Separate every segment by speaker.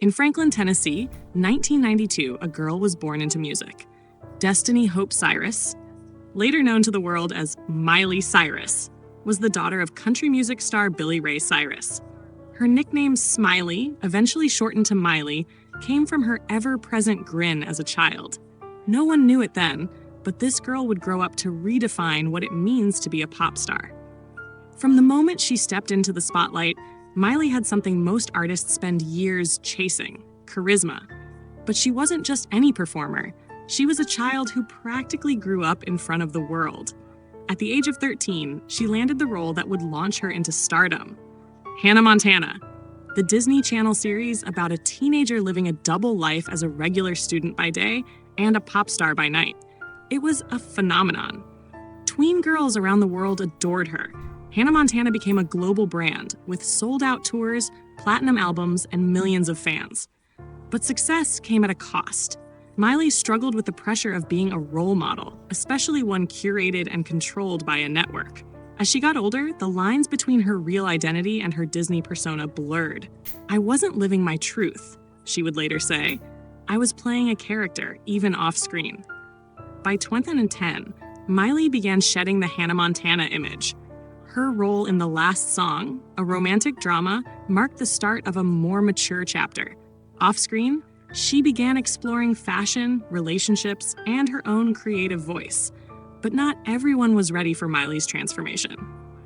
Speaker 1: In Franklin, Tennessee, 1992, a girl was born into music. Destiny Hope Cyrus, later known to the world as Miley Cyrus, was the daughter of country music star Billy Ray Cyrus. Her nickname Smiley, eventually shortened to Miley, came from her ever-present grin as a child. No one knew it then, but this girl would grow up to redefine what it means to be a pop star. From the moment she stepped into the spotlight, Miley had something most artists spend years chasing: charisma. But she wasn't just any performer. She was a child who practically grew up in front of the world. At the age of 13, she landed the role that would launch her into stardom: Hannah Montana, the Disney Channel series about a teenager living a double life as a regular student by day and a pop star by night. It was a phenomenon. Tween girls around the world adored her. Hannah Montana became a global brand with sold-out tours, platinum albums, and millions of fans. But success came at a cost. Miley struggled with the pressure of being a role model, especially one curated and controlled by a network. As she got older, the lines between her real identity and her Disney persona blurred. "I wasn't living my truth," she would later say. "I was playing a character, even off-screen." By 2010, Miley began shedding the Hannah Montana image. Her role in The Last Song, a romantic drama, marked the start of a more mature chapter. Off-screen, she began exploring fashion, relationships, and her own creative voice. But not everyone was ready for Miley's transformation.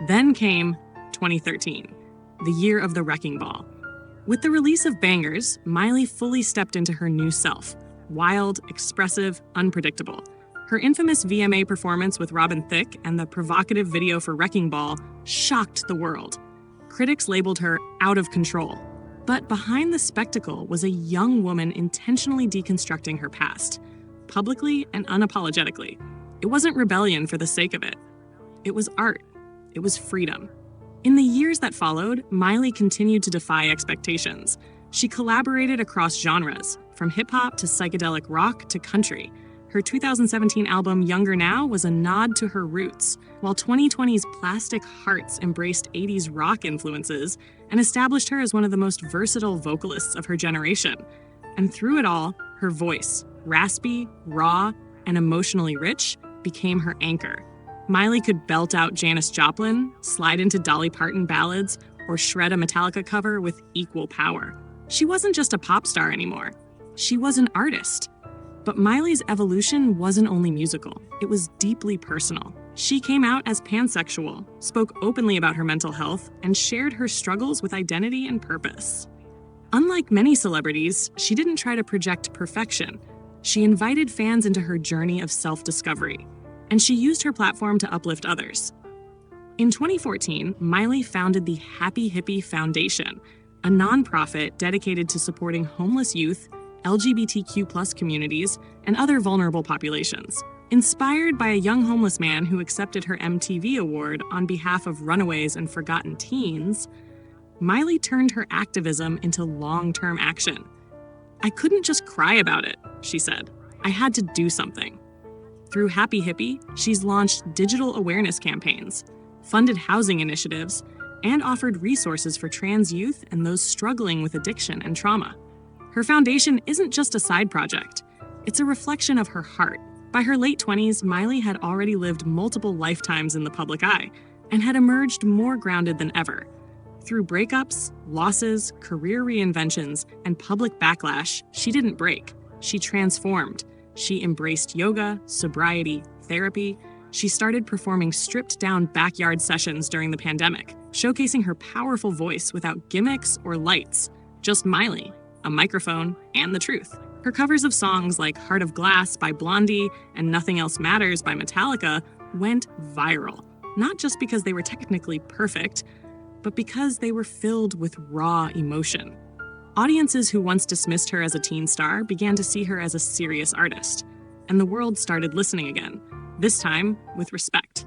Speaker 1: Then came 2013, the year of the wrecking ball. With the release of Bangers, Miley fully stepped into her new self: wild, expressive, unpredictable. Her infamous VMA performance with Robin Thicke and the provocative video for Wrecking Ball shocked the world. Critics labeled her out of control. But behind the spectacle was a young woman intentionally deconstructing her past, publicly and unapologetically. It wasn't rebellion for the sake of it. It was art. It was freedom. In the years that followed, Miley continued to defy expectations. She collaborated across genres, from hip-hop to psychedelic rock to country. Her 2017 album Younger Now was a nod to her roots, while 2020's Plastic Hearts embraced 80s rock influences and established her as one of the most versatile vocalists of her generation. And through it all, her voice, raspy, raw, and emotionally rich, became her anchor. Miley could belt out Janis Joplin, slide into Dolly Parton ballads, or shred a Metallica cover with equal power. She wasn't just a pop star anymore. She was an artist. But Miley's evolution wasn't only musical. It was deeply personal. She came out as pansexual, spoke openly about her mental health, and shared her struggles with identity and purpose. Unlike many celebrities, she didn't try to project perfection. She invited fans into her journey of self-discovery, and she used her platform to uplift others. In 2014, Miley founded the Happy Hippie Foundation, a nonprofit dedicated to supporting homeless youth, LGBTQ+ communities, and other vulnerable populations. Inspired by a young homeless man who accepted her MTV award on behalf of runaways and forgotten teens, Miley turned her activism into long-term action. "I couldn't just cry about it," she said. "I had to do something." Through Happy Hippie, she's launched digital awareness campaigns, funded housing initiatives, and offered resources for trans youth and those struggling with addiction and trauma. Her foundation isn't just a side project. It's a reflection of her heart. By her late 20s, Miley had already lived multiple lifetimes in the public eye and had emerged more grounded than ever. Through breakups, losses, career reinventions, and public backlash, she didn't break. She transformed. She embraced yoga, sobriety, therapy. She started performing stripped-down backyard sessions during the pandemic, showcasing her powerful voice without gimmicks or lights. Just Miley, a microphone, and the truth. Her covers of songs like Heart of Glass by Blondie and Nothing Else Matters by Metallica went viral, not just because they were technically perfect, but because they were filled with raw emotion. Audiences who once dismissed her as a teen star began to see her as a serious artist, and the world started listening again, this time with respect.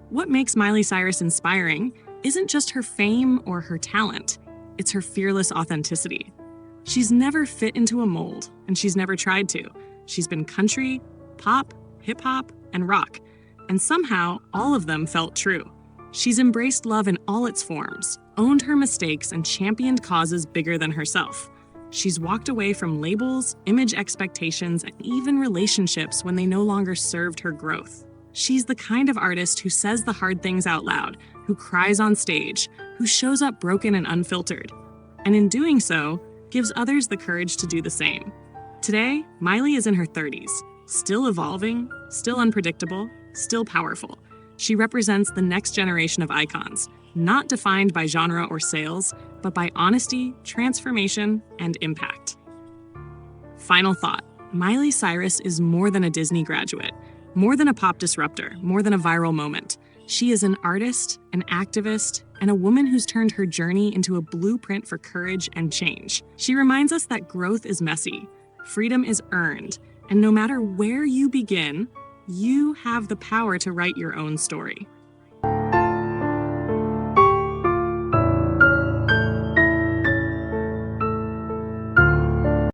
Speaker 1: What makes Miley Cyrus inspiring isn't just her fame or her talent, it's her fearless authenticity. She's never fit into a mold, and she's never tried to. She's been country, pop, hip-hop, and rock, and somehow all of them felt true. She's embraced love in all its forms, owned her mistakes, and championed causes bigger than herself. She's walked away from labels, image expectations, and even relationships when they no longer served her growth. She's the kind of artist who says the hard things out loud, who cries on stage, who shows up broken and unfiltered, and in doing so, gives others the courage to do the same. Today, Miley is in her 30s, still evolving, still unpredictable, still powerful. She represents the next generation of icons, not defined by genre or sales, but by honesty, transformation, and impact. Final thought: Miley Cyrus is more than a Disney graduate, more than a pop disruptor, more than a viral moment. She is an artist, an activist, and a woman who's turned her journey into a blueprint for courage and change. She reminds us that growth is messy, freedom is earned, and no matter where you begin, you have the power to write your own story.